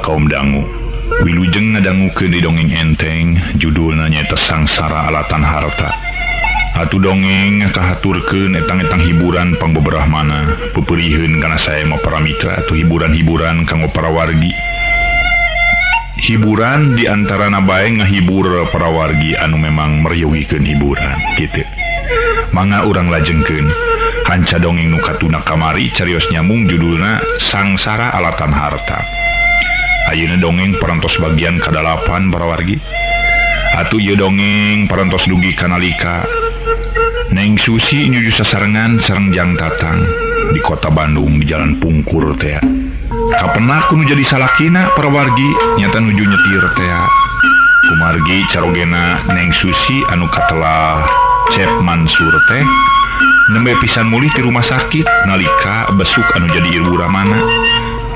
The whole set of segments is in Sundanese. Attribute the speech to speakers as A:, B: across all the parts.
A: kaum dangu. Wilujeng ngadangukeun di dongeng enteng, judulna nyaeta Sangsara Alatan Harta. Atuh dongeng kahaturkeun etang-etang hiburan pangbeberahmana, peperihun kana saya mah para mitra atuh hiburan-hiburan kanggo para wargi. Hiburan diantarana bae ngahibur para wargi anu memang mereuwikeun hiburan kitu. Mangga urang lajengkeun hanca dongeng nu katuna kamari carios nyamung judulna Sangsara Alatan Harta. Ayeuna dongeng parantos bagian kadalapan para wargi. Atuh ieu dongeng parantos dugi kanalika Neng Susi nyuju sasarengan sareng Jang Tatang di kota Bandung di Jalan Pungkur teh. Kapenah kudu jadi salakina para wargi nyata nuju nyetir teh. Kumargi carogena Neng Susi anu katelah Cep Mansur teh nembe pisan mulih di rumah sakit nalika besuk anu jadi ibu ramana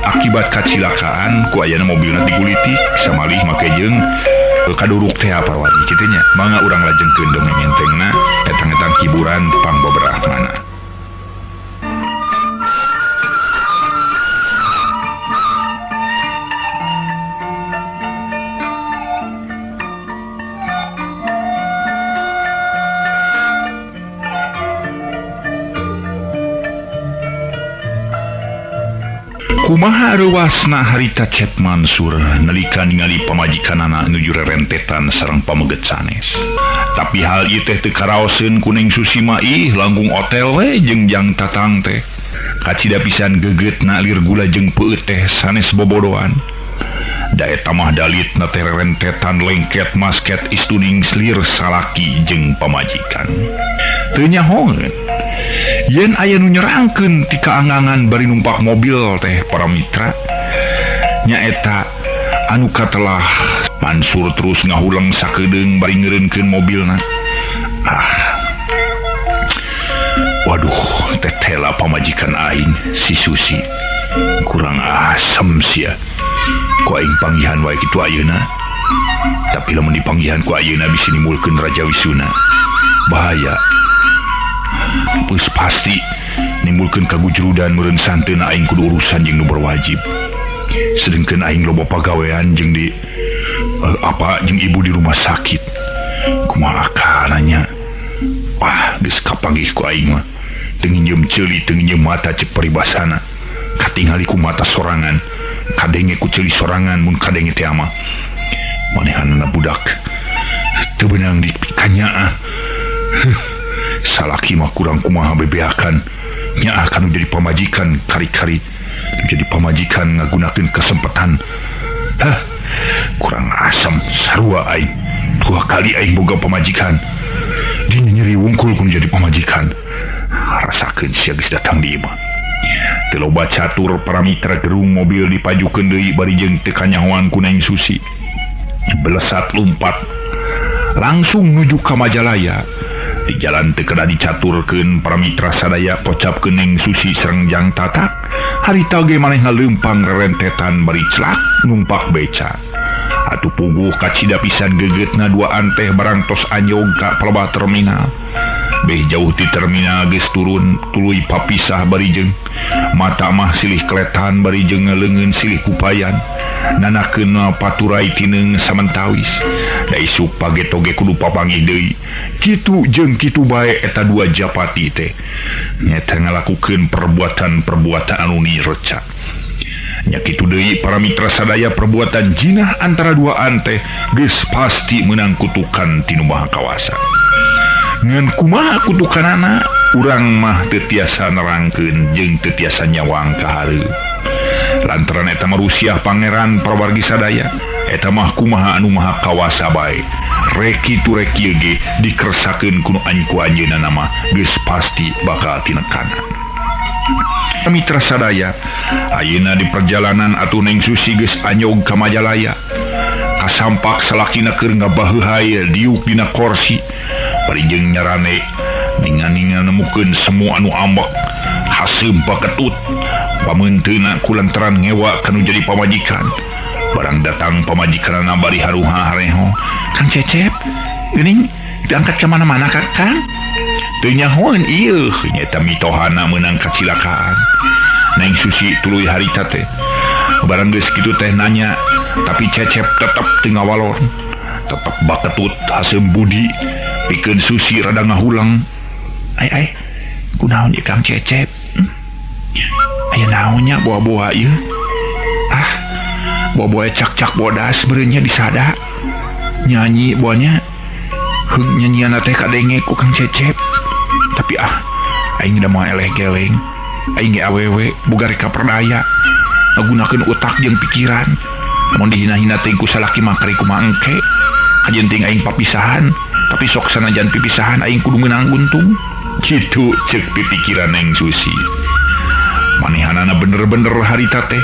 A: akibat kacilakaan ku ayana mobilna diguliti samalih make jeung kaduruk teh para wargi kitu nya. Mangga urang lajengkeun dongeng entengna etang-etang hiburan pangbeberahmana. Kumaha reuasna harita Cep Mansur nalika ningali pamajikanana nuju rerentetan sareng pameget sanes. Tapi hal ieu teh teu karaoseun ku Neng Susi mah langkung otel we jeung Jang Tatang teh. Kacida pisan gegetna lir gula jeung peueut teh sanes bobodohan. Da eta mah dalitna teh rerentetan lengket masket istuning lir salaki jeung pamajikan. Teu nyahoeun yen aya nu nyerangkeun ti kaangangan bari numpak mobil teh para mitra nyaeta anu katelah Mansur terus ngahuleng sakedeung bari ngeureunkeun mobilna. Waduh tetela pamajikan aing si Susi kurang asem sia. Ku aing panggihan wae kitu ayeuna. Tapi lamun dipanggihan ku ayeuna bisa nimulkeun Raja Wisuna bahaya. Pus pasti nimbulkeun kagujrudan meureun santeuna aing kudu urusan jeung nu berwajib. Sedengkeun aing loba pagawean jeung di jeung ibu di rumah sakit. Kumaha akananya? Wah, geus kapanggih ku aing mah. Teu nginjem ceuli, teu nginjem mata cek paribasana. Katingali ku mata sorangan, kadenge ku ceuli sorangan mun kadenge teh mah. Manehanna budak teu beunang dikanyaa. Salaki mah kurang kumaha bebeakan nya akan jadi pamajikan kari-kari jadi pamajikan ngagunakeun kesempatan. Kurang asam sarua aing 2 kali aing boga pamajikan dina nyeri wungkul kun jadi pamajikan. Rasakeun sia geus datang di imah teu loba catur para mitra gerung mobil dipajukeun deui bari jeung teu kanyahoan ku Neng Susi. Belesat lumpat langsung nuju ka Majalaya. Di jalan teu kada dicaturkeun para mitra sadaya pocapkeun Neng Susi sareng Jang Tatak harita ge manehna leumpang rerentetan bari celak numpak beca. Atuh puguh kacida pisan gegetna duaan teh barang tos anyog ka pelebah terminal. Beh jauh ti terminal geus turun tuluy papisah bari jeung mata mah silih kletan bari jeung ngaleungeun silih kupayan. Nanakeun paturai tineung samentawis da isuk page-toge kudu papanggih deui. Kitu jeung kitu bae eta 2 japati teh nyaeta ngalakukeun perbuatan-perbuatan anu nireca. Nya kitu deui para mitra sadaya perbuatan jinah antara duaan teh geus pasti meunang kutukan ti nu maha kawasa. Ngan kumaha kutukanana urang mah teu tiasa nerangkeun jeung teu tiasa nyawang ka hareup. Lantaran eta mah rusiah pangeran prawargi sadaya eta mah kumaha anu maha kawasa bae. Rek kitu rek ieu ge dikeresakeun ku anjeunna mah geus pasti bakal tinekanan. Mitra sadaya ayeuna di perjalanan atuh Neng Susi geus anyog ka Majalaya. Kasampak salakina keur ngabaheuhai diuk dina kursi bari jeung nyarane ningan-ningan nemukeun semu anu ambek haseum paketut pameunteuna kulantaran ngewa kanu jadi pamajikan. Barang datang pamajikanna bari haruha hareho, "Kang Cecep, geuning diangkat ke mana-mana Kang?" Teu nyahoeun ieu nyaeta mitohana meunang kacilakaan. Neng Susi tuluy harita teh barang geus kitu teh nanya tapi Cecep tetep teu ngawalon, tetep baketut hasem budi pikeun Susi rada ngahulang. Ai kunaon ieu Kang Cecep? Aya naonnya boa-boa ieu? Boa-boa cak-cak bodas berenya disada nyanyi boanya. Heug nyanyian teh kadenge ku Kang Cecep. Tapi aing da moal eleh geleng. Aing ge awewe boga reka perdaya. Ngagunakeun utak jeung pikiran. Mun dihina-hina teh ku salaki makari kumaha engke. Ajenting aing papisahan, tapi sok sanajan pipisahan aing kudu meunang untung. Kitu ceuk pipikiran Neng Susi. Manehanana bener-bener harita teh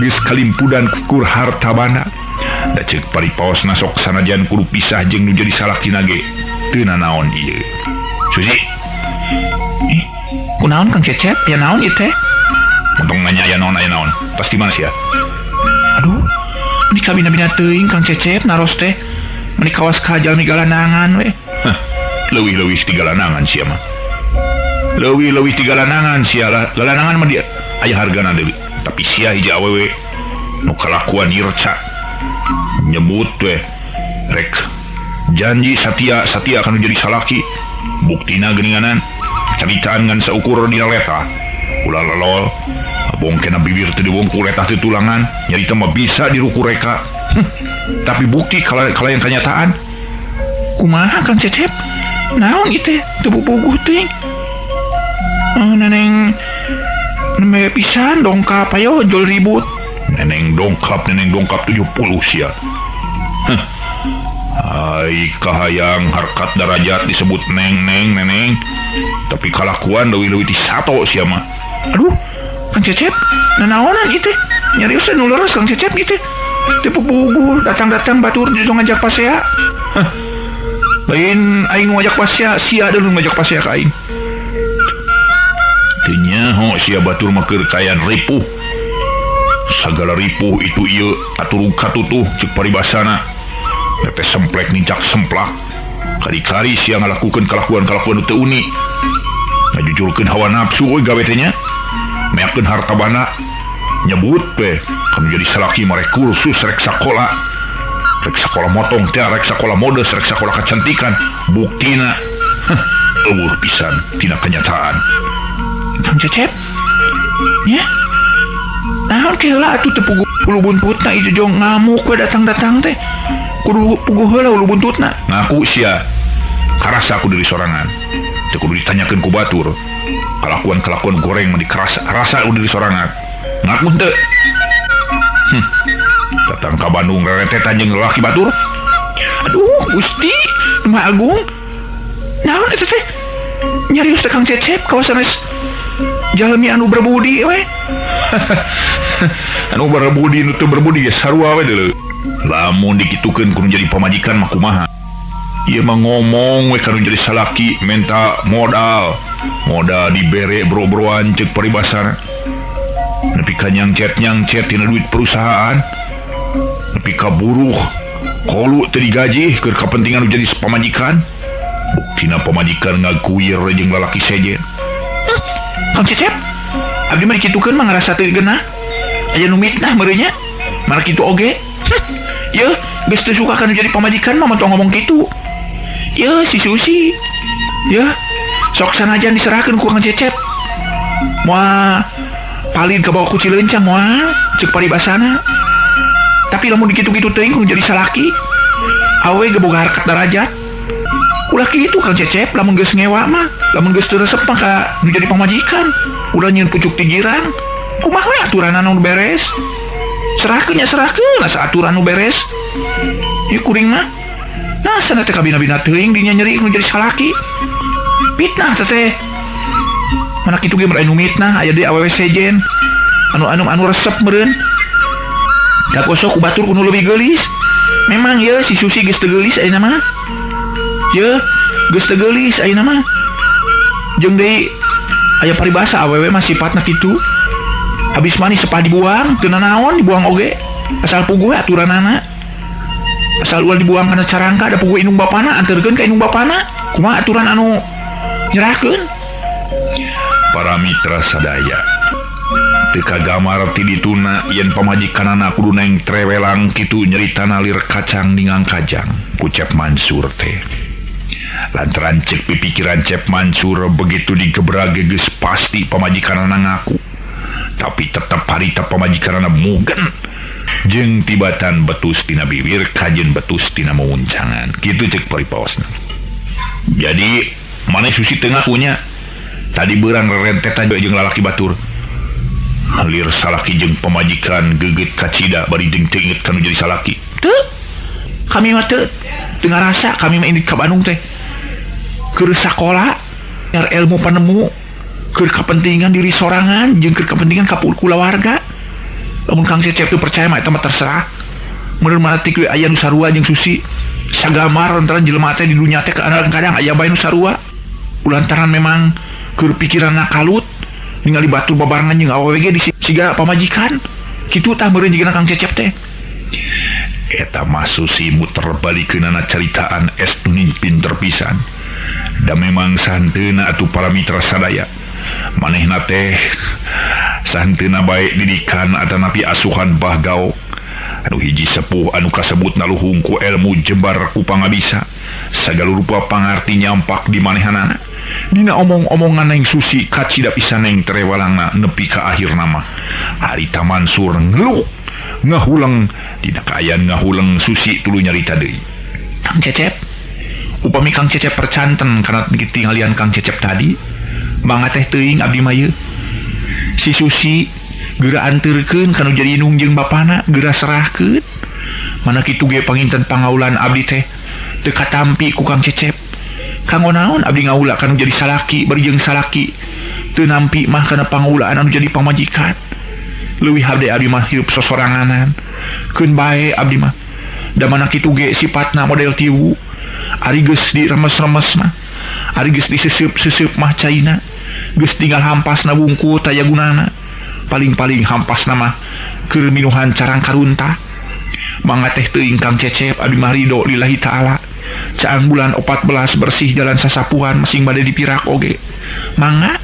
A: geus kalimpudan kur harta banda. Da ceuk paripaosna sok sanajan kudu pisah jeung nu jadi salakina ge teu nanaon ieu. Susi. Kunaon Kang Cecep? Ya naon ieu teh? Untung nanya aya naon. Pasti mana sia? Aduh, di kabina-bina teuing Kang Cecep naros teh. Meni kawas ka jalmi galanangan we. Leuwih-leuwih ti galanangan sia mah. Leuwih-leuwih ti galanangan sia lah. Galanangan mah dia aya hargana deui. Tapi sia hiji awewe nu kalakuan irca. Nyebut we rek janji satia akan jadi salaki. Buktina geuninganan caritaan ngan saukur dina leta. Ulah lolol bongkena bibir teu dibongku leta teu tulangan nyarita mah bisa diruku reka. Tapi bukti kalau yang kenyataan kumaha Kang Cecep? Naon ieu teh puguh teh? Neneng nembe pisan dongkap ayo jol ribut. Neneng dongkap 70 sia. Hai kahayang harkat darajat disebut neneng. Tapi kalakuan leuwih-leuwih ti sato sia mah. Aduh, Kang Cecep, nanaonan ieu teh? Nyarios nu leres Kang Cecep ieu teh. Teu puguh datang-datang batur di ngajak pasea. Lain aing ngajak pasea, sia deulun ngajak pasea ka aing. Teu nyaho sia batur mah keur kayan ripuh. Sagala ripuh itu ieu aturug katutuh ceuk paribasana. Teh semplek nincak semplak. Kari-kari sia ngalakukeun kalakuan-kalakuan teu uni. Ngajujulkeun hawa nafsu we gawe teh nya. Meakeun harta bana. Nyebut we kan jadi salaki marek kursus rek sakola motong teh rek sakola mode rek sakola kecantikan buktina eueuh pisan tina kenyataan. Kang Cecep ya naon ke heula atuh teu ulu buntutna ieu jong ngamuk we datang-datang teh kudu puguh heula ulu buntutna. Ngaku sia karasa aku diri sorangan teu kudu ditanyakeun ku batur. Kalakuan goreng mah dikerasa rasa diri sorangan. Ngaku teu datang ke Bandung reretetan jeung lelaki batur. Aduh Gusti Mah Agung naon eta teh nyarios teh Kang Cecep kawasan jalmi anu berbudi we. Anu berbudi nu teu berbudi ge sarua we deuleu. Lamun dikitukeun kudu jadi pamajikan mah kumaha? Ieu mah ngomong we kanu jadi salaki minta modal dibere bro-broan ceuk paribasana. Nepi ka nyangcet tina duit perusahaan, nepi ka buruh kolu teu digaji keur kapentingan jadi pamajikan. Buktina pamajikan ngaguir jeung lalaki sejen. Kang Cecep abdi mah dikitukeun mah ngarasa teu geunah aya nu mitnah meureun nya mana kitu oge. Yeuh geus teu suka kana jadi pamajikan mah tong ngomong kitu. Yeuh si Susi yeuh sok sanajan diserahkeun ku Kang Cecep moal palin ke bawah ku Cileuncang moal ceuk paribasana. Tapi lamun dikitu-kitu teuing kudu jadi salaki awe ge boga harkat darajat. Ulah kitu Kang Cecep lamun geus ngewa mah lamun geus teu resep mah ka nu jadi pamajikan ulah nyieun pucuk ti jirang. Kumaha we aturan anu beres? Serahkeun asa aturan nu beres. Ieu kuring mah nah sana teh kabina-bina teuing dinya nyeri nu jadi salaki. Fitnah teh mana kitu ge anu mitnah aya di awewe sejen anu resep meureun. Da kosok ku batur kudu leuwih geulis. Memang ya si Susi geus teu geulis ayeuna mah. Ya geus teu geulis ayeuna mah. Jeung deui aya paribasa awewe mah sifatna kitu. Habis mani sepah dibuang teu nanaon dibuang oge. Asal puguh aturanana. Asal ulah dibuang kana carangka da puguh indung bapana anterkeun ka indung bapana. Kumaha aturan anu nyerahkeun? Para mitra sadaya, teka gamar ti dituna yen pamajikan anak kudu neng trewelang kitu nyerita nalir kacang ningang kajang ku Cep Mansur teh. Lantaran cek pipikiran Cep Mansur begitu digebrage geus pasti pamajikan anak ngaku. Tapi tetap harita pamajikan anak mugen jeung tibatan betus tina bibir kajen betus tina mawuncangan kitu cek paripaosna. Jadi maneh Susi teu ngakunya tadi beurang rentetan jeung lalaki batur. Halir salaki jeung pamajikan geget kacida bari jeung teu inget kanu jadi salaki. Teu. Kami mah teu ngarasa kami mah indit ka Bandung teh. Keur sakola nyar ilmu panemu, keur kepentingan diri sorangan jeung keur kepentingan kulawarga. Lamun Kang Cecep teu percaya mah eta mah terserah. Mun maratik we aya nu sarua jeung Susi. Sagamar lantaran jelema teh di dunya teh kadang-kadang aya bae nu sarua. Lantaran memang keur pikiranna kalut ningali batur babarengan jeung awewe ge di siga pamajikan kitu tah meureun jeung Kang Cecep teh. Eta mah Susi muter balikeunana caritaan Estunin pinter pisan. Da memang santeuna atuh para mitra sadaya. Manehna teh santeuna bae didikan atanapi asuhan Bahgao. Anu hiji sepuh anu kasebutna luhung ku ilmu jembar ku pangabisa. Sagala rupa pangarti nyampak di manehanana. Dina omong-omongan neng Susi kacida pisan neng terewalangna nepi ka akhir nama. Harita Mansur ngeluh ngahulang dina kaayaan ngahulang Susi tuluy nyarita deui. Kang Cecep, upami Kang Cecep percanten karena tingalian Kang Cecep tadi, mangga teh teuing abdi mah yeuh. Si Susi geura anteurkeun kanu jadi indung jeung bapana, geura serahkeun. Mana kitu ge panginten pangaulan abdi teh teu katampi ku Kang Cecep. Kanggo naon abdi ngaula kanu jadi salaki bari jeung salaki teu nampi mah kana pangaulaan anu jadi pamajikan. Leuwih hade abdi mah hirup sosoranganan. Keun bae abdi mah. Da mana kitu ge sifatna model tiwu. Ari geus diremes-remes mah, ari geus diseseup-seseup mah caina, geus tinggal hampasna wungkul taya gunana. Paling-paling hampasna mah keur minuhan carang karunta. Mangga teh teuing Kang Cecep abdi mah ridho lillahi taala. Caang bulan 14 bersih jalan sasapuhan masing bade dipirak oge. Mangga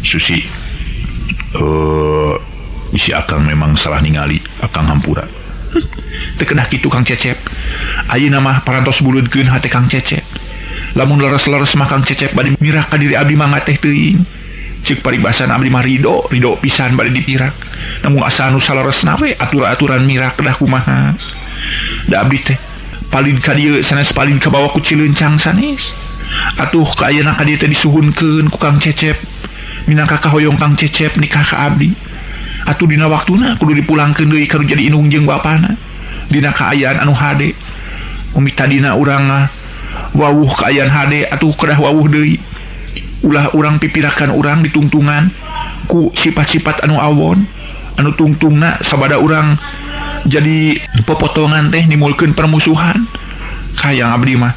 A: Susi isi akang memang salah ningali akang hampura. Teu kedah kitu Kang Cecep. Ayeuna mah parantos buleudkeun hate Kang Cecep. Lamun leres-leres mah Kang Cecep bade mirak ka diri abdi mangga teh teuing. Cik paribasan abdi mah ridho pisan bade dipirak. Namun asa anu saleresna we aturan-aturan mirak kedah kumaha. Da abdi teh palin ka dieu sanes palin ka bawah ku Cileuncang sanes. Atuh ka ayeuna ka dieu teh disuhunkeun ku Kang Cecep. Minangka kahoyong Kang Cecep nikah ka abdi. Atuh dina waktuna kudu dipulangkeun deui kanu jadi indung jeung bapana. Dina kaayaan anu hade. Umita dina urang wawuh kaayaan hade atuh kedah wawuh deui. Ulah urang pipirakan urang ditungtungan ku sifat-sifat anu awon anu tungtungna sabada urang jadi popotongan teh nimulkeun permusuhan. Kayang abdi mah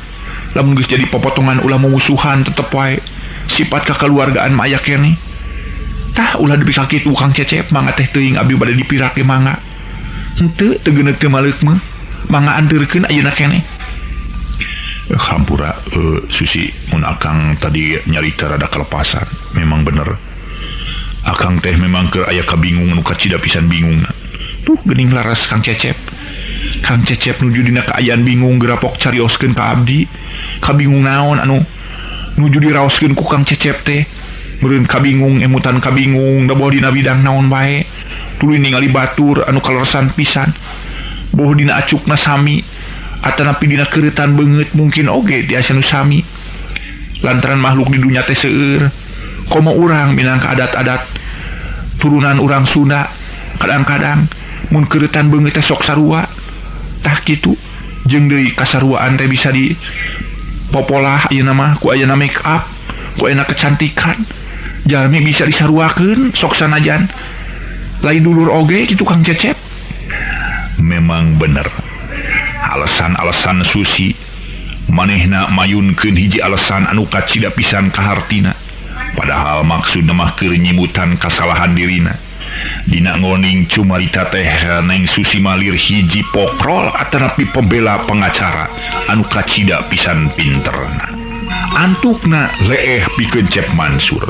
A: lamun geus jadi popotongan ulah memusuhan tetep wae sifat kakeluargaan mah aya keneh. Tah ulah depi sakitu Kang Cecep mangga teh teuing abdi bade dipirak ge mangga. Henteu teu geuneuk teu maleuk mah mangga anteurkeun ayeuna keneh. Hampura Susi mun akang tadi nyarita rada kelepasan memang bener akang teh memang keur aya kabingung nu kacida pisan bingungna. Tuh geuning laras Kang Cecep nuju dina kaayaan bingung gerapok carioskeun ka abdi. Kabingung naon anu nuju diraoskeun ku Kang Cecep teh meureun kabingung emutan kabingung da boh dina bidang naon bae. Tuluy ningali batur anu kaleresan pisan boh dina acukna sami atanapi dina keuretan beungeut mungkin oge di asa nu sami. Lantaran makhluk di dunya teh seueur komo urang minangka adat-adat turunan urang Sunda kadang-kadang mun keuretan beungeut teh sok sarua. Tah kitu jeung deui kasaruaan teh bisa di popolah ayeuna mah ku ayeuna make up ku ayeuna kecantikan jalmi bisa disaruakeun sok sanajan lain dulur oge kitu Kang Cecep. Memang bener alasan-alasan Susi manehna mayunkeun hiji alasan anu kacida pisan ka hartina padahal maksudna mah keur nyimutan kasalahan dirina. Dina ngoning cumarita teh neng Susi malir hiji pokrol atanapi pembela pengacara anu kacida pisan pinterna. Antukna leeh pikeun Cep Mansur.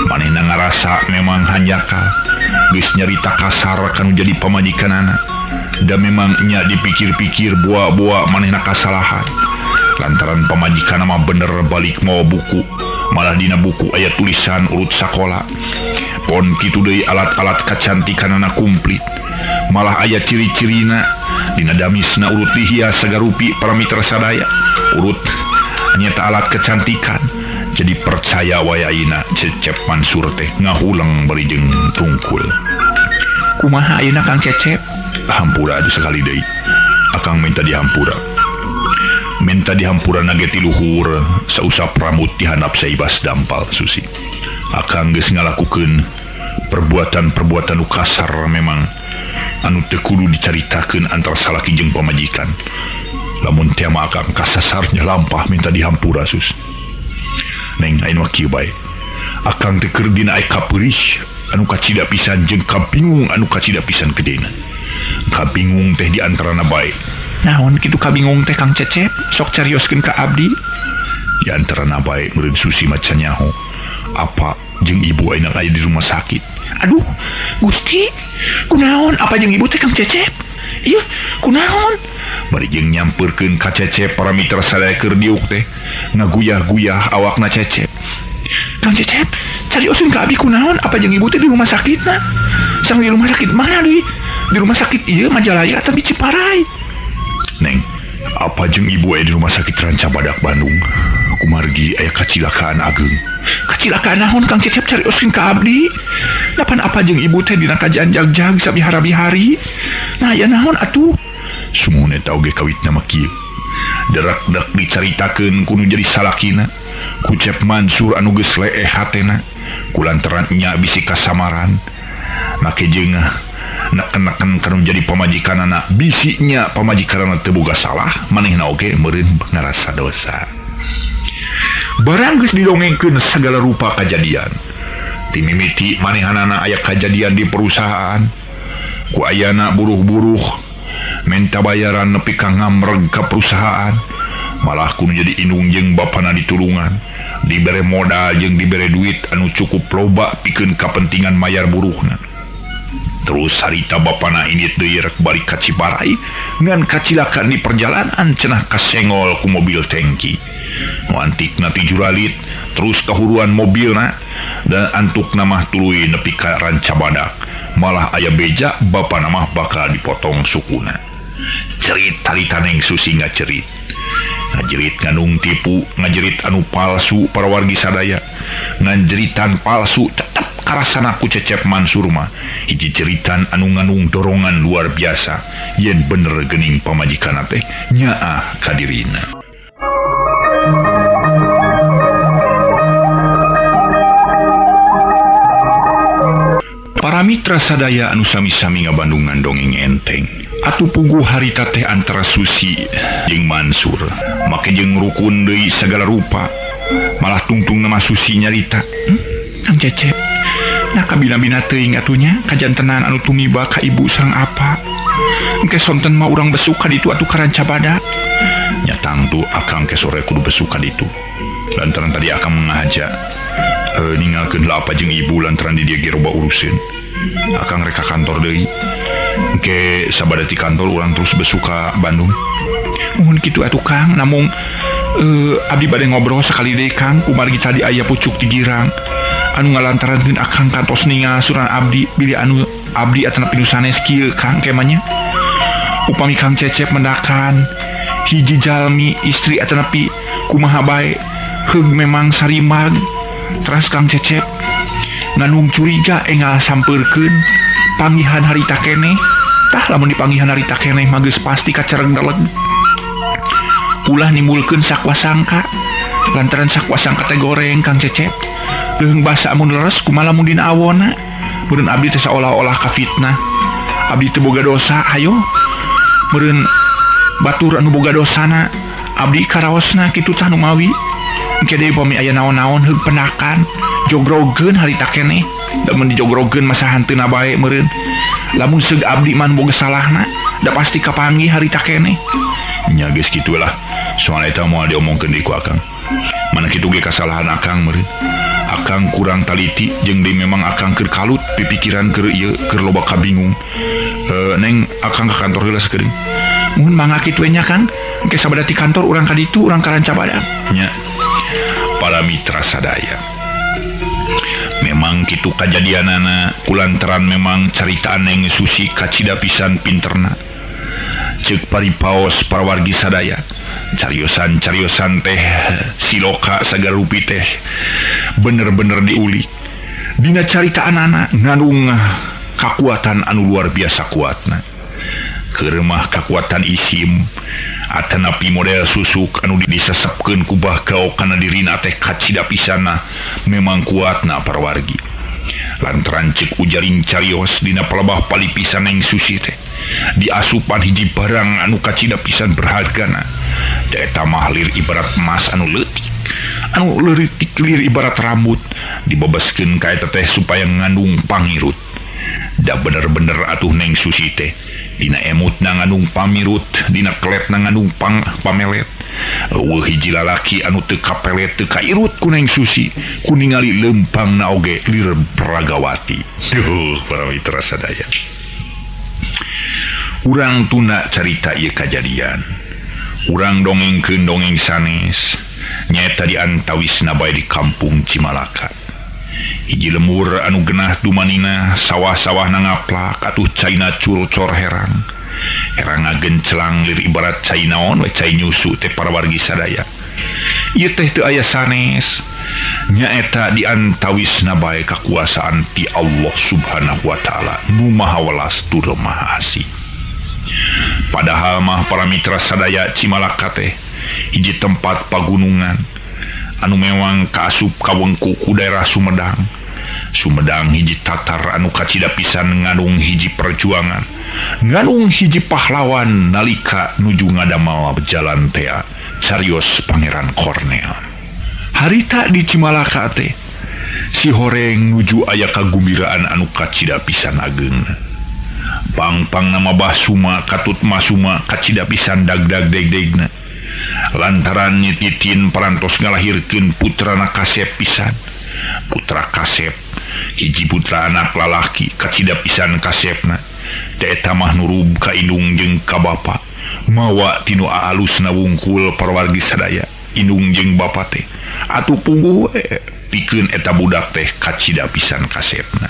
A: Manehna ngarasa memang hanjaka geus nyarita kasar kan jadi pamajikan anak. Da memangnya dipikir-pikir buah-buah manehna kasalahan. Lantaran pamajikan mah bener balik mau buku, malah dina buku aya tulisan urut sakola. Pon kitu deui alat-alat kacantikanana komplit. Malah aya ciri-cirina dina damisna urut dihias sagarupi paramitra sadaya. Urut nyata alat kecantikan. Jadi percaya wayaina Cecep Mansur teh ngahulang bari jeung tungkul. Kumaha ayeuna Kang Cecep? Hampura adu sekali deui. Akang minta dihampura. Minta dihampura nage ti luhur sausap rambut dihandap saibas dampal Susi. Akang geus ngalakukeun perbuatan-perbuatan nu kasar memang anu teu kudu dicaritakeun antara salaki jeung pamajikan. Lamun teh mah akang kasasarnya lampah minta dihampura Sus. Neng ayeuna kieu bae. Akang teh keur dina aya kapeurih anu kacida pisan jeung kabingung anu kacida pisan gedena. Kabingung teh di antarana bae. Naon kitu kabingung teh Kang Cecep? Sok carioskeun ka abdi. Di antarana bae meureun Susi maca nyaho. Apa jeung ibu ayeuna aya di rumah sakit? Aduh, Gusti, kunaon apa jeung ibu teh Kang Cecep? Ieu, kunaon? Bari jeung nyampeurkeun ka Cecep paramitra sadaya keur diuk teh, ngaguyah-guyah awakna Cecep. Kang Cecep, carioskeun ka abdi kunaon apa jeung ibu teh di rumah sakitna? Sang di rumah sakit mana deui? Di rumah sakit ieu Majalaya atawa di Ciparai? Neng, apa jeung ibu aya di rumah sakit Ranca Badak Bandung? Kumargi aya kacilakaan ageung. Kacilakaan naon Kang Cecep carioskeun ka abdi? Napan apa jeung ibu teh dina kajaan jagjag sabihara-bihari? Nah aya naon atuh? Sumune eta oge kawitna mah kieu. Derak-derak dicaritakeun kudu jadi salakina. Ku Cep Mansur anu geus leeh hatena. Kulantaran nya bisi kasamaran. Make jeung neken-neken kanu jadi pamajikanana bisinya pamajikanana teu boga salah manehna oge meureun ngarasa dosa. Barang geus didongengkeun segala rupa kajadian. Ti mimiti manehanana aya kajadian di perusahaan. Ku ayana buruh-buruh minta bayaran nepi ka ngamreg ka perusahaan. Malah kudu jadi indung jeung bapana ditulungan. Dibere modal jeung dibere duit anu cukup loba pikeun kapentingan mayar buruhna. Terus harita bapana ini deui rek balik ka Ciparai ngan kacilakaan di perjalanan cenah kasengol ku mobil tangki. Nu antikna ti juralit terus kahuruan mobilna dan antukna mah tuluy nepi ka Ranca Badak. Malah aya beja bapana mah bakal dipotong sukuna. Cerit harita Neng Susi ngacerit. Ngajerit nganung tipu, ngajerit anu palsu para wargi sadaya. Ngajeritan palsu tetep karasana ku Cecep Mansur mah hiji ceritan anu nganung dorongan luar biasa yen bener geuning pamajikanna teh nyaah ka dirina. Para mitra sadaya anu sami-sami ngabandungan dongeng enteng. Atuh puguh harita teh antara Susi jeung Mansur. Make jeung rukun deui sagala rupa. Malah tungtung nama Susi nyarita. Kang Cecep, nah kabina-bina teuing atunya kajantenan anu tumiba ka ibu sareng apa. Engke sonten mah urang besuk ka ditu atuh ka Ranca Badak. Nyatang tu akang ke sore kudu besuk ka ditu. Lantaran tadi akang mengaja ninggalkeun lah apa jeung ibu lantaran di dieu ge loba urusin. Akang rek ka kantor deui. Engke sabada ti kantor urang terus besuk ka Bandung. Mohon kitu atuh Kang, namung abdi bade ngobrol sakali deui Kang, kumargi tadi aya pucuk di girang. Anu ngalantarankeun akang kantos ningal suran abdi bilih anu abdi atana pilu sanes kieu Kang kemanya. Upami Kang Cecep mendakan hiji jalmi istri atana pi kumaha bae heug memang sarimag. Teras Kang Cecep nganung curiga enggal sampeurkeun panggihan harita keneh. Tah lamun dipanggihan harita keneh mah geus pasti kacereng daleg. Ulah nimbulkeun sakwasangka lantaran sakwasangka teh goreng Kang Cecep. Leung basa mun leres kumaha lamun dina awona. Meureun abdi teh saolah-olah kafitnah. Abdi teu boga dosa, hayo. Meureun batur anu boga dosana abdi karaosna kitu tah nu mawi. Engke deui pami aya naon-naon heug pendakan, jogrogeun harita keneh. Da mun dijogrogeun masa hanteuna bae meureun. Lamun seug abdi man boga salahna, da pasti kapanggih harita keneh. Nya geus kitulah. Soal eta moal diomongkeun deui ku akang. Mana kitu ge kasalahan akang meureun. Akang kurang taliti jeung deui memang akang keur kalut pipikiran keur ieu keur loba kabingung. Neng akang ka kantor heula sakeudeung.
B: Mun mangga kitu nya Kang, engke sabada ti kantor urang ka ditu urang karanca badak.
A: Nya. Para mitra sadaya. Memang kitu kajadianana kulantaran memang caritaan Neng Susi kacida pisan pinterna. Ceuk paripaos para wargi sadaya. Cariosan teh siloka sagarupi teh bener-bener diulik. Dina caritaan anak ngandung kekuatan anu luar biasa kuatna. Keuremah kekuatan isim atanapi model susuk anu disesepkeun ku bakau kana dirina teh kacida pisanna memang kuatna para wargi. Lantaran cek ujaring carios dina pelebah palipisan Neng Susi teh diasupan hiji barang anu kacida pisan berhargana. Eta mah lir ibarat emas anu leutik lir ibarat rambut dibebaskeun ka eta teh supaya ngandung pangirut. Da bener-bener atuh Neng Susi teh dina emutna ngandung pamirut, dina keletna ngandung pamelet. Eueuh hiji lalaki anu teu kapelet teu kairut ku Neng Susi ku ningali lempangna oge lir Peragawati. Para mitra sadaya. Urang tunda carita ieu kajadian. Urang dongengkeun dongeng sanes nyaeta di antawisna bae di kampung Cimalaka. Hiji lemur anu genah dumanina sawah-sawah nangaplak atuh caina curcor herang. Herang ngagencelang lir ibarat cai naon we cai nyusu teh para wargi sadaya. Ieu teh teu aya sanes. Nyaeta di antawisna bae kakuasaan ti Allah Subhanahu wa taala nu maha welas tur maha asih. Padahal mah para mitra sadaya Cimalaka teh hiji tempat pagunungan anu memang kaasup kawengku ku daerah Sumedang. Sumedang hiji tatar anu kacida pisan ngandung hiji perjuangan, ngandung hiji pahlawan nalika nuju ngadamel jalan tea carios Pangeran Kornel. Harita di Cimalaka teh si horeng nuju aya kagumbiraan anu kacida pisan ageung. Pang nama Basuma katut Masuma kacida pisan dagdag-degdegna. Lantaran nyetitin parantos ngalahirkeun putrana Kasep pisan. Putra Kasep hiji putra anak lalaki kacida pisan Kasepna. Da eta mah nurub ka indung jeung ka bapa. Mawa tinu alusna wungkul parwargi sadaya. Indung jeung bapa teh atuh puguh pikeun eta budak teh kacida pisan Kasepna.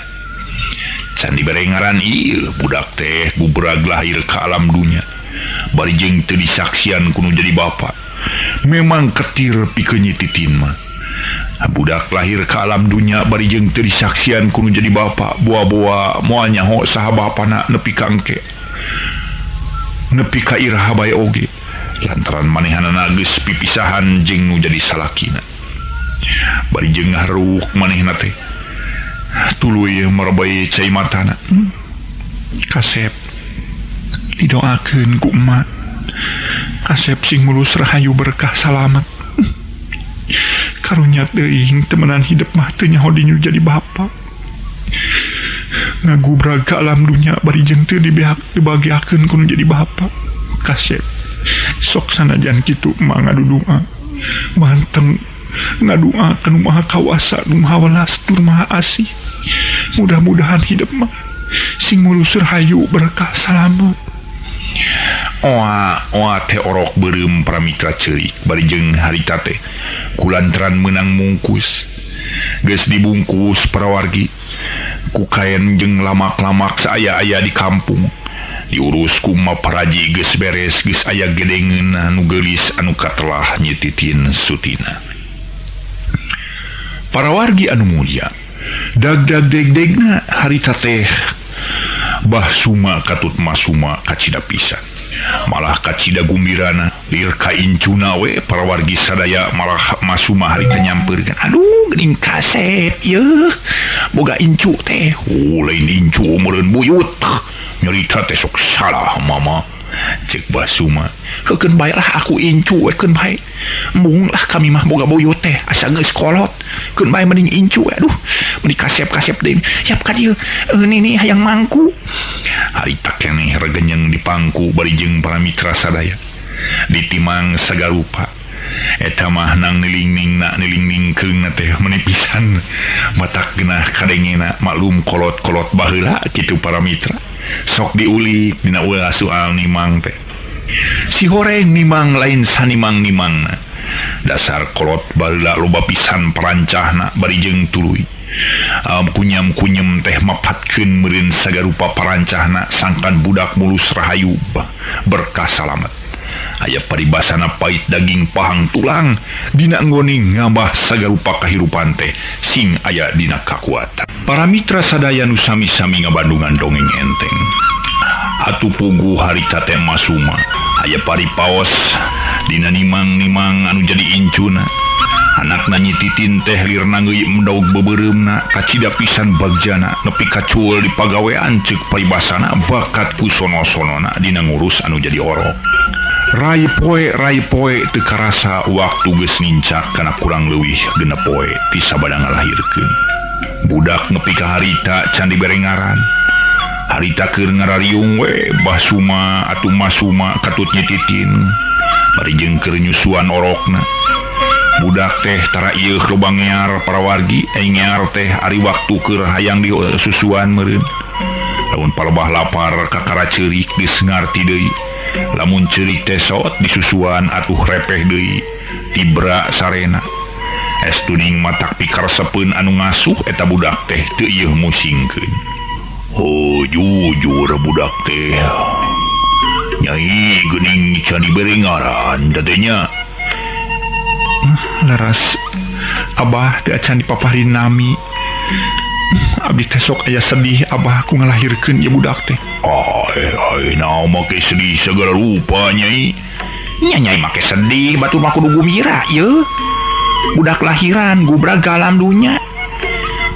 A: Can dibere ngaran ieu budak teh gubrag lahir ke alam dunia bari jeung teu disaksian kudu jadi bapa. Memang ketir pikeun nyititin mah. Budak lahir ke alam dunia bari jeung teu disaksian kudu jadi bapa, boa-boa moal nyaho saha bapana nepi ka engke. Nepi ka iraha bae oge. Lantaran manehanana geus pipisahan jeung nu jadi salakina. Bari jeung ngaharuk manehna teh tuluy marabai cai matana. Kasep didoakeun ku emak. Kasep sing mulus rahayu berkah salamet. Karunya teuing temenan hidup mah teu nyaho dinyu jadi bapa. Ngagubrag ka alam dunya bari jeung teu dibagiakeun kudu jadi bapa. Kasep sok sanajan kitu emak ngadudoa manteng ngadoakeun maha kawasa nu maha welas tur maha asih. Mudah-mudahan hidup mah sing mulus rahayu berkah salamet. Oa teh orok beureum para mitra ceurik bari jeung harita teh kulantaran meunang mungkus geus dibungkus para wargi ku kaen jeung lamak-lamak saaya-aya di kampung. Diurus ku maparaji geus beres geus aya gedengeun anu geulis anu katelah nyetitin sutina. Para wargi anu mulia, dagdag-degdegna harita teh Basuma katut Masuma kacida pisan. Malah kacida gumbirana lir ka incuna we para wargi sadaya malah Masuma harita nyampeurkeun. Aduh geuning Kasep yeuh boga incu teh. Lain incu meureun buyut. Nyarita teh sok salah mama. Cek Basuma, heukeun bae lah aku incu keun bae. Mung lah kami mah boga buyut teh asa geus kolot. Keun bae mending incu aduh. Mending Kasep deui. Siap ka dieu. Nini hayang mangku. Harita keneh regenyeng di pangku bari jeung para mitra sadaya. Ditimang sagarupa. eta mah nang niling-ning keung teh menipisan matak genah kadengena maklum kolot-kolot baheula kitu para mitra sok diulik dina ulah soal nimang teh si horeng nimang lain sanimang-nimangna dasar kolot baheula loba pisan perancahna bari jeung tuluy kunyam-kunyem teh mapatkeun meureun sagarupa parancahna sangkan budak mulus rahayu berkah salamet aya paribasana pait daging pahang tulang dina nggoning ngabah sagarupa kahirupan teh sing aya dina kakuatan para mitra sadaya nu sami-sami ngabandungan dongeng enteng atuh puguh harita teh masuma aya paripaos dina nimang-nimang anu jadi incuna anakna nyititin teh lirna ngeuy mendaug bebereumna kacida pisan bagjana nepi kacuul di pagawean ceuk paribasana bakat ku sono-sonona dina ngurus anu jadi orok rai poe teu karasa waktu geus ngincak kana kurang leuwih 6 poe ti sabada ngalahirkeun budak nepi ka harita can dibere ngaran harita keur ngarariung we Basuma atuh Masuma katut nyititin bari jeung keur nyusuan orokna budak teh tara ieu loba ngear para wargi ngear teh ari waktu keur hayang di susuan meureun lamun palebah lapar kakara ceurik geus ngarti deui lamun ceurik teh sot disusuan atuh repeh deui tibra sarena estuning matak pikaresepeun anu ngasuh eta budak teh teu ieu musingkeun oh jujur budak teh nyai geuning can dibere ngaran dadenya laras abah teu acan dipaparin nami abdi teh sok aya sedih abah ku ngalahirkeun ieu budak teh naon make sedih segala rupa nyai nya nyai make sedih batur mah kudu gembira yeuh budak lahiran gubrag ka alam dunya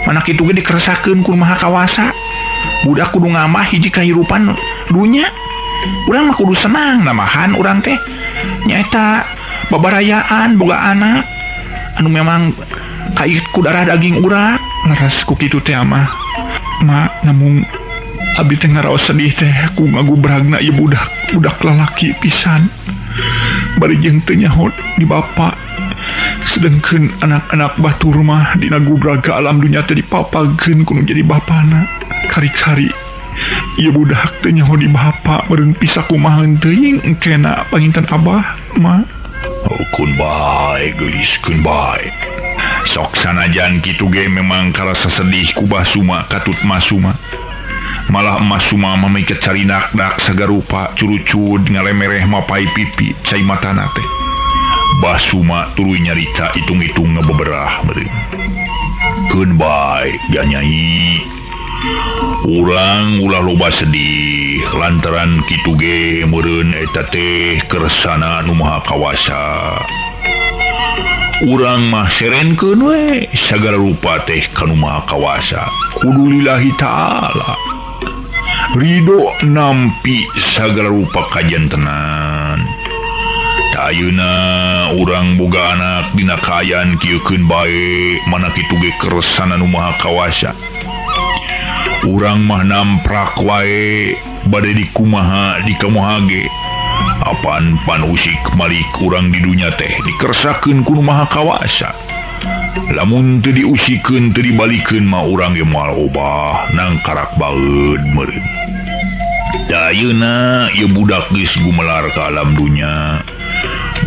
A: mana kitu ge dikeresakeun ku Maha Kawasa budak kudu ngamah hiji kahirupan dunya urang mah kudu senang namahan urang teh nyaeta babarayaan boga anak anu memang kait ku darah daging urat laras ku kitu teh mah namun abdi teh ngaraos sedih teh ku ngagubragna ieu budak lalaki pisan bari jeung teu nyaho di bapa sedengkeun anak-anak batur mah dina gubrag ka alam dunya teh dipapagkeun ku nu jadi bapana kari-kari ieu budak teh nyaho di bapa meureun pisah kumaha teuing engkena panginten abah mah kun bae geulis kun bae sok sanajan kitu ge memang karasa sedih ku Basuma katut Masuma malah Masuma mamikeun carinak-dak sagarupa curucud ngalemereh mapai pipi cai matana teh Basuma tuluy nyarita itung-itung ngabeberah meureun kun bae ga nyai urang ulah loba sedih lantaran kitu ge meureun eta teh kersana nu Maha Kawasa urang mah serenkeun we sagala rupa teh ka nu Maha Kawasa kudu lillahi ta'ala ridho nampi sagala rupa kajantenan ayeuna urang boga anak dina kaayaan kieu keun bae mana kitu ge kersana nu Maha Kawasa urang mah namprak wae bade dikumaha dikamoha ge apaan pan usik malik urang di dunya teh dikersakeun ku nu Maha Kawasa lamun teu diusikeun teu dibalikeun mah urang ge moal obah nang karak baeud meureun da ayeuna ieu budak geus gumelar ka alam dunya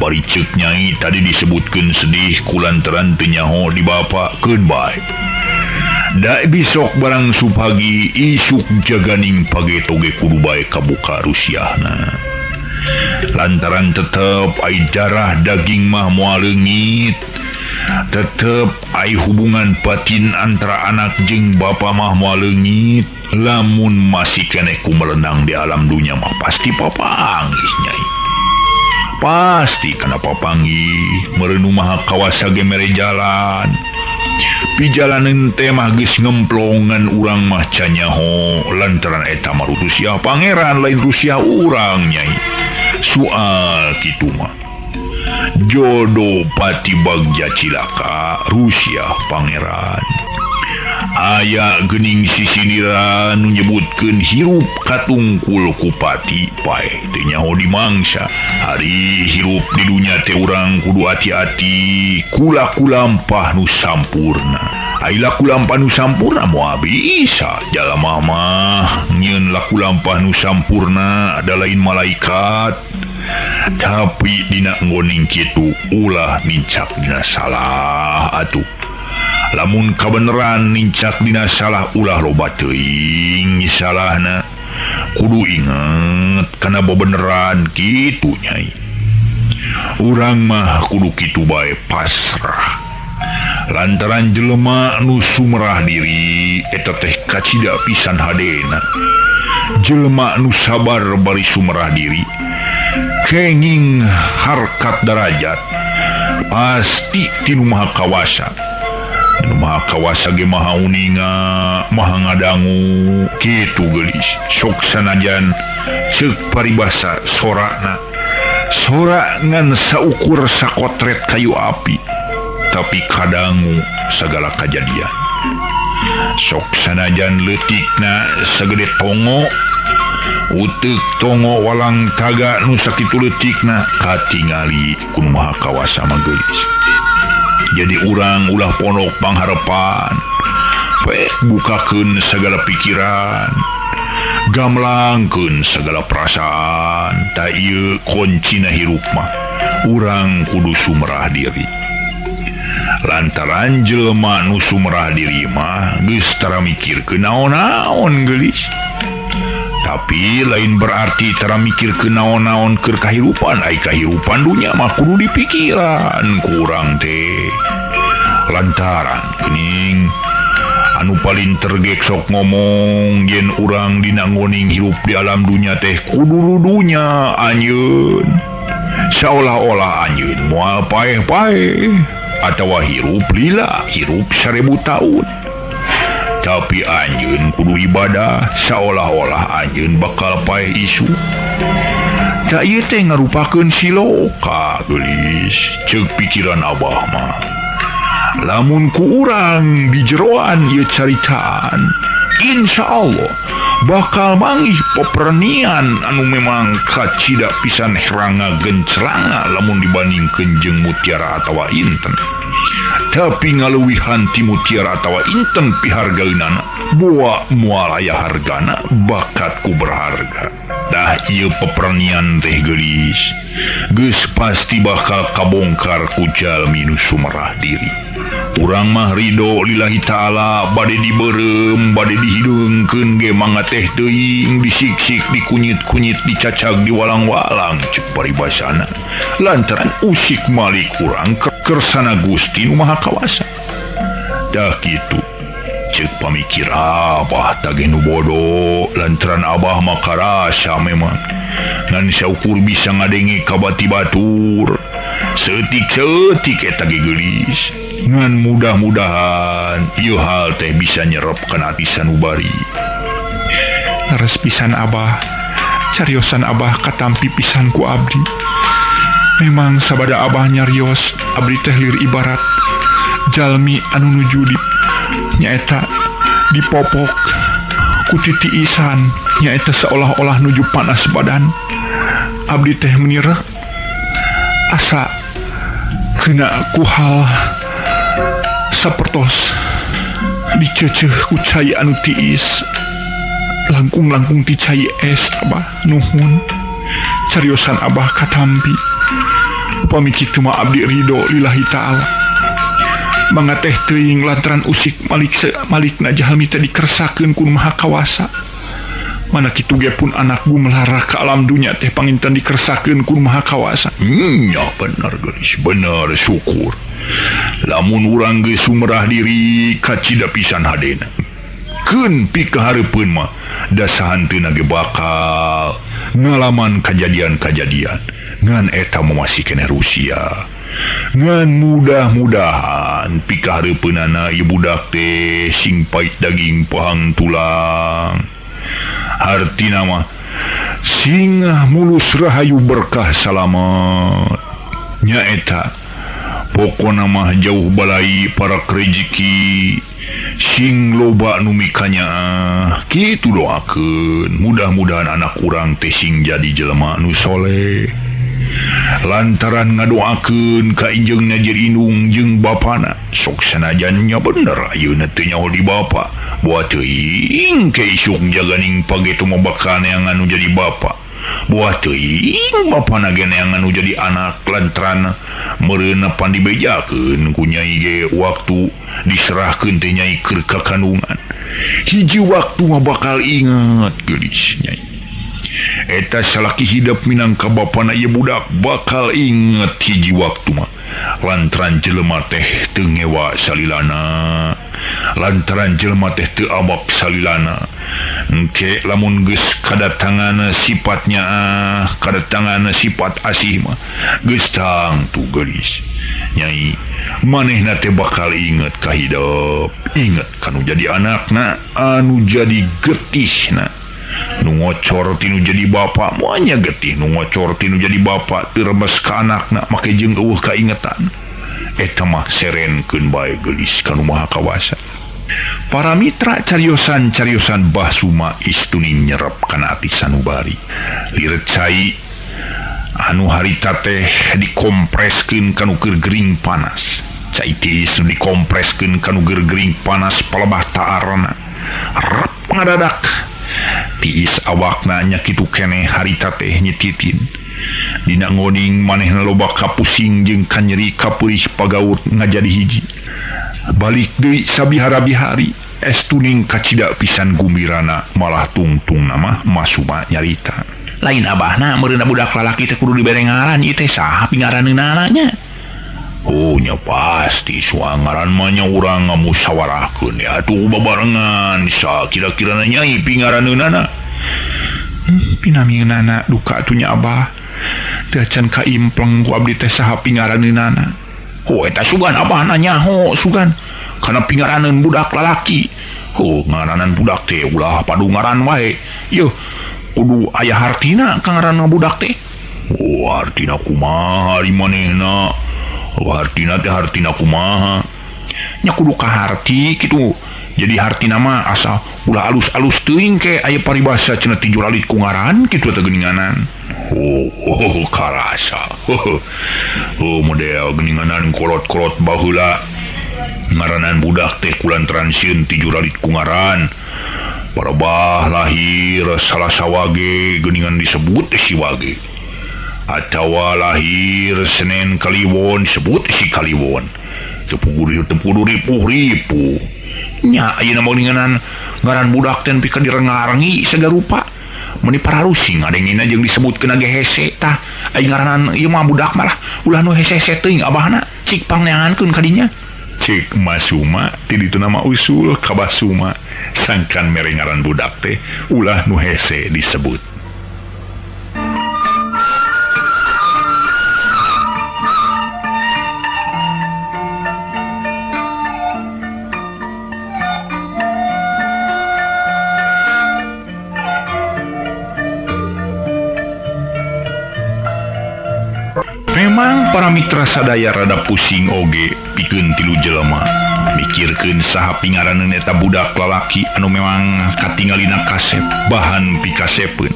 A: bari ceuk nyai tadi disebutkeun sedih kulantaran teu nyaho di bapa keun bae da besok barang supagi isuk jaganing pageto ge kudu bae kabuka rusiahna lantaran tetep ai darah daging mah moal leungit tetep ai hubungan batin antara anak jeung bapa mah moal leungit lamun masih keneh kumelenang di alam dunya mah pasti papanggih nyai pasti kana papanggih meureun Maha Kawasa ge mere jalan pijalaneun teh mah geus ngemplongan urang mah can nyaho lantaran eta mah rusiah pangeran lain rusiah urang nyai soal kitu mah jodoh pati bagja cilaka rusiah pangeran aya gening sisinira nu nyebutkeun hirup katungkul kupati pae teu nyaho di mangsa hari hirup di dunya teh urang kudu hati-hati kula-kulampah nu sampurna aila kulampah nu sampurna moal bisa jalema mah nyeun lakulampah nu sampurna ada lain malaikat tapi dina nggoning kitu ulah nincak dina salah atuh lamun kabeneran nincak dina salah ulah loba teuing salahna kudu inget kana bebeneran kitu nyai urang mah kudu kitu bae pasrah lantaran jelema nu sumerah diri eta teh kacida pisan hadena jelema nu sabar bari sumerah diri kenging harkat derajat pasti tinu maha kawasa maha kawasa ge maha uninga maha ngadangu kitu geulis sok sanajan ceuk paribasa sorana sora ngan saukur sakotret kayu api tapi kadangu segala kejadian sok sanajan leutikna sagede tongo uteuk tongo walang taga nu sakitu leutikna katingali ku maha kawasa mah geulis. Jadi urang ulah ponok pangharepan bukakeun segala pikiran gamlangkeun segala perasaan da ieu kuncina hirup mah urang kudu sumerah diri lantaran jelema nu sumerah diri mah geus tara mikirkeun naon-naon geulis tapi lain berarti tara mikirkeun naon-naon keur kahirupan ai kahirupan dunya mah kudu dipikiran kurang teh lantaran geuning anu paling tergek sok ngomong yen urang dina ngoning hirup di alam dunya teh kudu dunya anjeun seolah-olah anjeun moal paeh-paeh atawa hirup lila hirup 1000 tahun tapi anjeun kudu ibadah seolah-olah anjeun bakal paeh isu da ieu teh ngarupakeun siloka geulis ceuk pikiran abah mah lamun ku urang di jeroan ieu caritaan insyaallah bakal mangih pepernian anu memang kacida pisan heranga gencelanga lamun dibandingkeun jeung mutiara atawa inten tapi ngaleuwihan ti mutiara atawa inten pihargaeunana boa moal aya hargana bakatku berharga dah ieu pepernian teh geulis geus pasti bakal kabongkar ku jalmi nu sumerah diri urang mah ridho lillahi ta'ala bade dibeureum bade dihideungkeun ge mangga teh teuing disiksik dikunyit-kunyit dicacag diwalang-walang ceuk paribasana lantaran usik malik urang kersana Gusti nu Maha Kawasa dah kitu ceuk pamikir abah tage nu bodoh lantaran abah mah karasa memang ngan saukur bisa ngadenge ka bati batur setik-setik eta ge geulis ngan mudah-mudahan ieu hal teh bisa nyerep kana ati sanubari leres pisan abah cariosan abah katampi pisan ku abdi memang sabada abah nyarios abdi teh lir ibarat jalmi anu nuju di nyaeta dipopok ku titiisan nyaeta seolah-olah nuju panas badan abdi teh menireh asa kena ku hal sapertos diceuceuh ku cai anu tiis langkung-langkung ti cai es abah nuhun cariosan abah katampi upami kitu mah abdi ridho lillahi ta'ala mangga teh teuing lantaran usik malikna jalmi teh dikersakeun ku Maha Kawasa mana kitu ge pun anak gumelarah ka alam dunya teh panginten dikersakeun ku Maha Kawasa nya bener geulis bener syukur lamun urang geus sumerah diri kacida pisan hadena keun pikahareupeun mah da sahanteuna ge bakal ngalaman kejadian-kejadian ngan eta mah masih kene Rusia ngan mudah-mudahan pikahareupeunana ieu budak teh sing pait daging pohang tulang artina mah sing mulus rahayu berkah salamet nyaeta pokona mah jauh balai para kerejeki sing loba numikanya kitu doakeun mudah-mudahan anak urang teh sing jadi jelema nu soleh lantaran ngadoakeun ka injeungna Jeri Inung jeung bapana sok sanajannya bener ayeuna teu nyaho di bapa buat teuing ke isuk jaganing pagetu mabakana yang anu jadi bapa buat teuing bapana ge yang anu jadi anak lantaran meureunna pan dibejakeun ku nyai ge waktu diserahkeun teh nyai keur ka kandungan hiji waktu mah bakal inget geulis nyai eta salaki hidup minangka bapana ieu budak bakal inget hiji waktu mah lantaran jelema teh teu ngewa salilana lantaran jelema teh teu abab salilana engke lamun geus kadatangan sifatnya kadatangan sifat asih mah geus tangtu geulis nyai manehna teh bakal inget ka hidup inget kanu jadi anakna anu jadi getihna nu ngocor tinu jadi bapak moanya getih nu ngocor tinu jadi bapak direbes ka anakna make jeung eueuh kaingetan eta mah serenkeun bae geulis kanu maha kawasa. Para mitra cariosan Basuma istuning nyerep kana ati sanubari liret cai anu harita teh dikompreskeun kanu keur gering panas cai tiis dikompreskeun kanu keur gering panas palebah taarna rep ngadadak tiis awakna nya kitu keneh harita teh nyetitin dina ngoding manehna loba kapusing jeung kanyeri kapeulih pagaut ngajadi hiji balik deui sabihara-bihari estuning kacida pisan gumbirana malah tungtung nama Masuma nyarita lain abahna meureunna budak lalaki teh kudu dibere ngaran ieu teh saha pingaraneunna nya. Oh nya pasti suangaran mah nya urang ngamusyawarahkeun ya atuh babarengan sa kira-kira nyai pingaraneunana. Pinamieunana duka atuh nya abah teu can kaimpleng ku abdi teh saha pingaraneunana. Oh eta sugan abahna nyaho sugan kana pingaraneun budak lalaki. Oh ngaranan budak teh ulah padu ngaran wae. Yeuh kudu aya hartina ka ngaranna budak teh. Oh hartina kumaha ari manehna? Hartina teh hartina kumaha nya kudu ka harti kitu jadi hartina mah asa ulah alus-alus teuing ke aya paribasa cenah ti juralit ku ngaran kitu teh geuninganan. Oh karasa model geuninganan kolot-kolot baheula ngaranan budak teh kulantaran sieun ti juralit ku ngaran parabah lahir salah sawage geuningan disebut si wage atawa lahir Senen Kaliwon disebut si Kaliwon tepudu ripuh nya ayeuna mah nginganan ngaran budak teh pikeun direngarengi sagarupa mun pararusing ngadengina jeung disebutkeun ge hese tah aya ngaranan ieu mah budak malah ulah nu hese-hese teuing abahna cik pangneangankeun ka dinya cik Masuma ti ditu nama usul ka Basuma sangkan mere ngaran budak teh ulah nu hese disebut. Memang para mitra sadaya rada pusing oge pikeun tilu jelema mikirkeun saha pingaraneun eta budak lalaki anu memang katingalina kasep bahan pikasepeun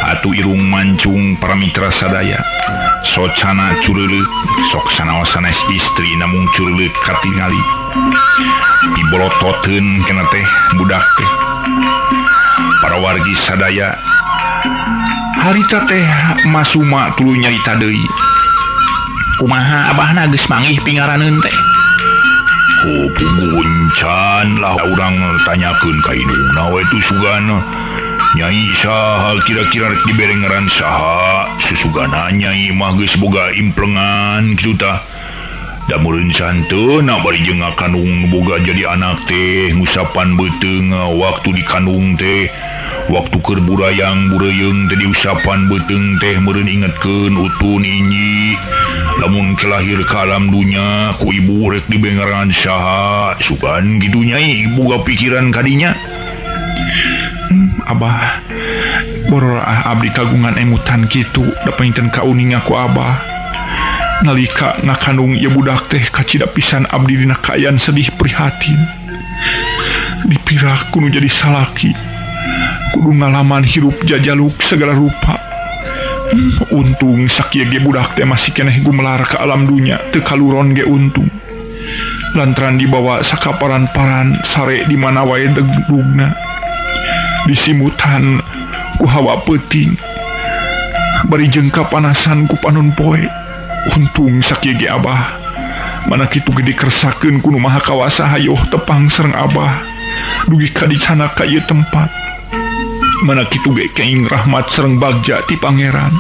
A: atuh irung mancung para mitra sadaya socana cureuleuk sok sanaos sanes istri namung cureuleuk katingali dibolototeun kana teh budak teh para wargi sadaya harita teh Masuma tuluy nyarita deui kumaha abahna geus manggih pingaraneun teh. Oh punguncan lah urang tanyakeun ka indungna we tu sugana nyai saha kira-kira rek dibere ngaran saha susugana nyai mah geus boga implengan kitu tah da meureun santeuna bari jeung ngakandung boga jadi anak teh ngusapan beuteung waktu dikandung teh waktu keur burayang bureyeung teh diusapan beuteung teh meureun ingetkeun utun inyi lamun kelahir ka alam dunya ku ibu rek dibengaran saha sugan kitu nyai boga pikiran kadinya. Abah bororah abdi kagungan emutan kitu da painten kauning aku abah nalika ngakandung ieu budak teh kacida pisan abdi dina kaayaan sedih prihatin
B: pirah kudu jadi salaki, kudu ngalaman hirup jajaluk segala rupa. Untung sakieu ge budak teh masih keneh gumelar ka alam dunya teu kaluron ge untung. Lantaran dibawa sakaparan-paran sare di mana wae degdugna. Disimutan ku hawa peuting. Bari jeung kapanasan ku panon poe. Untung sakieu ge Abah. Mana kitu ge dikersakeun ku Nu Maha Kawasa hayoh tepang sareng Abah. Dugi ka dicana ka ieu tempat. Mana kitu ge keing rahmat sareng bagja ti Pangeran.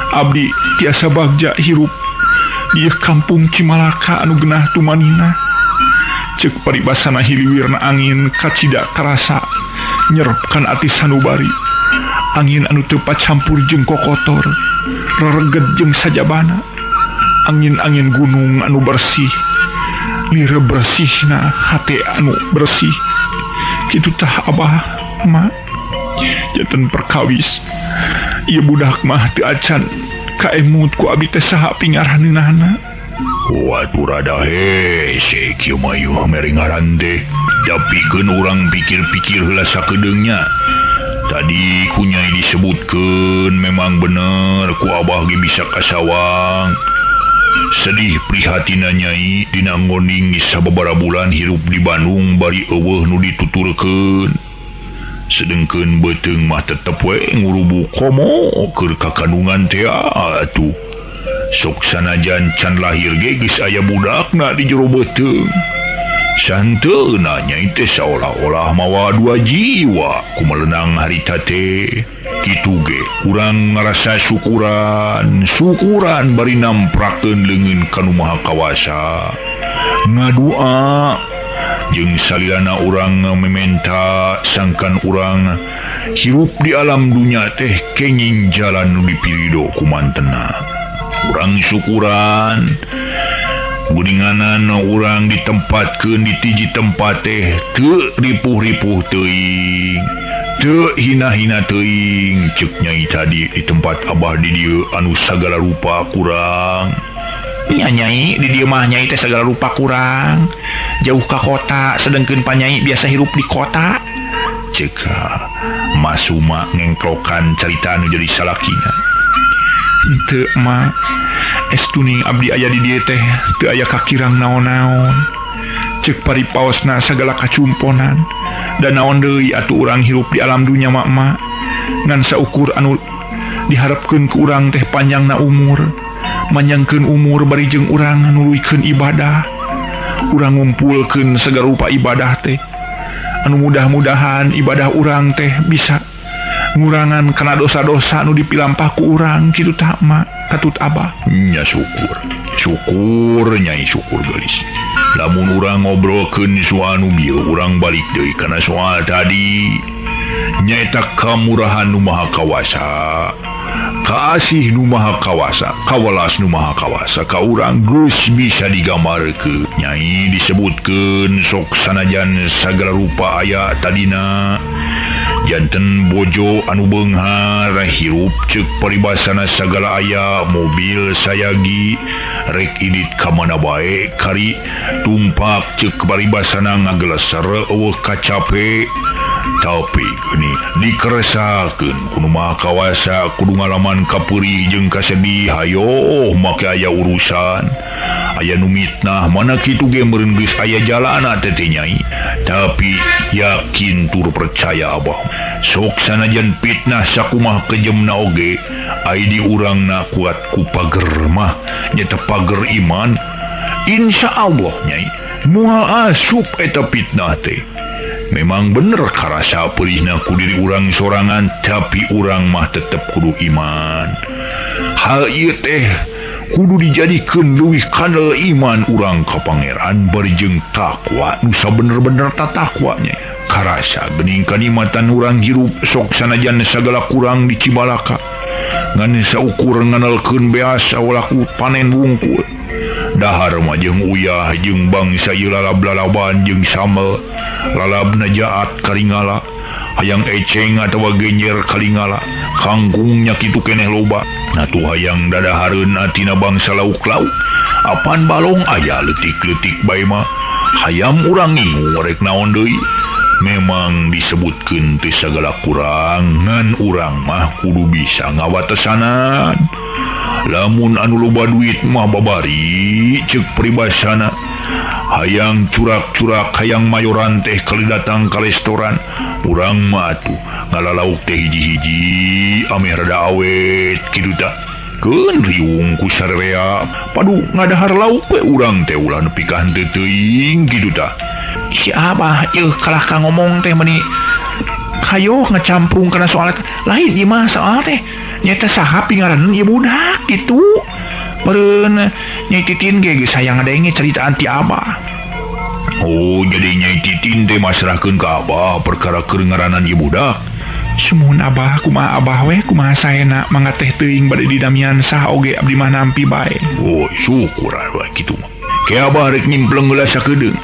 B: Abdi tiasa bagja hirup di kampung Cimalaka anu genah tumanina. Ceuk paribasana hiliwirna angin kacida karasa nyerepkan ati sanubari. Angin anu teu pacampur jeung kokotor, rereget jeung sajabana. Angin-angin gunung anu bersih, lire bersihna hate anu bersih. Kitu tah Abah, Ma. Janten perkawis. Ieu budak mah teu acan kaemut ku abdi teh saha pingaranneunana.
A: Waduh rada hese kieu mah ieu mere ngaran teh. Dapikeun urang pikir-pikir heula sakedeungnya. Tadi ku Nyai disebutkeun memang bener ku Abah ge bisa kasawang. Sedih prihatina Nyai dina ngoning sababaraha bulan hirup di Bandung bari eueuh nu dituturkeun. Sedengkeun beuteung mah tetep we ngurubu komo keur kakandungan teh atuh. Sok sanajan can lahir ge geus aya budakna di jero beuteung. Santeuna Nyai teh saolah-olah mawa dua jiwa kumaleunang harita teh. Kitu ge urang ngarasa syukuran bari namprakeun leungeun ka Nu Maha Kawasa. Ngadua jeung salilana urang mementa sangkan urang hirup di alam dunya teh kenging jalan nu dipirido ku mantenna. Urang syukuran geuninganan urang ditempatkeun di tiji tempat teh teu ripuh-ripuh teuing, teu hina-hina teuing. Ceuk Nyai tadi di tempat Abah di dieu anu sagala rupa kurang. Nya Nyai di dieu mah Nyai teh sagala rupa kurang. Jauh ka kota sedengkeun Panyai biasa hirup di kota. Ceuk Mas Suma ngengklokan carita anu jadi salakina. Henteu Ma, estuning abdi aya di dieu teh teu aya kakirang naon-naon. Ceuk paripaosna sagala kacumponan. Dan naon deui atuh urang hirup di alam dunya mak-mak. Ngan saukur anu diharepkeun ku urang teh panjangna umur. Manjangkeun umur bari jeung urang nuluykeun ibadah. Urang ngumpulkeun segala rupa ibadah teh. Anu mudah-mudahan ibadah urang teh bisa ngurangan kana dosa-dosa anu dipilampah ku urang kitu tah Ma katut Abah. Nya syukur Nyai syukur geus. Lamun urang ngobrolkeun suanu bieu urang balik deui kana soal tadi. Nyaeta kamurahan Nu Maha Kawasa, kasih Nu Maha Kawasa, kawelas Nu Maha Kawasa ka urang geus bisa digambarkeun. Nyai disebutkeun sok sanajan sagala rupa aya tadina. Janten bojo anu beunghar hirup ceuk paribasana sagala aya mobil sayagi rek idit ka mana bae kari tumpak ceuk paribasana ngageleser eueuh kacape. Tapi gini dikeresakeun ku Nu Maha Kawasa kudu ngalaman kapeurih jeung kasedih hayo make aya urusan. Aya nu mitnah mana kitu ge meureun geus aya jalana teh Nyai. Tapi yakin tur percaya Abah. Sok sanajan fitnah sakumaha kejemna oge ai di urangna kuat ku pager mah nyata pager iman. Insyaallah Nyai moal asup eta fitnah teh. Memang bener karasa peurihna ku diri urang sorangan, tapi urang mah tetep kudu iman. Hal ieu teh kudu dijadikeun leuwih kandel iman urang ka Pangeran bari jeung takwa nu sabener-bener tatakwanya. Karasa geuning kanikmatan urang hirup sok sanajan sagala kurang di Cibalaka. Ngan saukur nganalkeun beas awalaku panen wungkul. Dahar mah jeung uyah jeung bangsa ieu lalab-lalaban jeung samel. Lalabna jaat karingala, hayang eceng atawa genjer karingala, kangkungnya kitu keneh loba. Natu hayang dadahareun atina bangsa lauk-lauk, apan balong aya leutik-leutik bae mah. Hayam urang ngingu rek naon deui. memang disebutkeun teh sagala kurang ngan urang mah kudu bisa ngawatesanan. Lamun anu loba duit mah babari ceuk peribasana. Hayang curak-curak hayang mayoran teh kali datang ke restoran. Urang mah atuh ngalalauk teh hiji-hiji ame rada awet kitu tah. Keun riung ku sarerea padu ngadahar lauk we urang teh ulah nepi ka henteu teuing kitu tah.
B: Si Abah yeuh kalah ka ngomong teh meni hayo ngacamprung kana soal lain ieu mah soal teh nyata saha pingaraneun ieu budak gitu. Meureun Nyai Titin ge geus hayang ngadenge caritaan ti Abah.
A: Oh, jadi Nyai Titin teh masrahkeun ka Abah perkara keur ngaranan ieu budak.
B: Sumun Abah kumaha Abah we kumaha saena mangga teh teuing bade didamian saha oge abdi mah nampi bae.
A: Oh, syukur we kitu mah. Ke Abah rek nyimpleng heula sakedeung.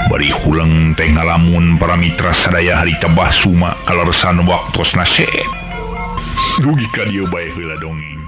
A: Bari huleng teh ngalamun para mitra sadaya harita Basuma kalersan waktosna seet. Rugi ka dieu bae heula dongeng.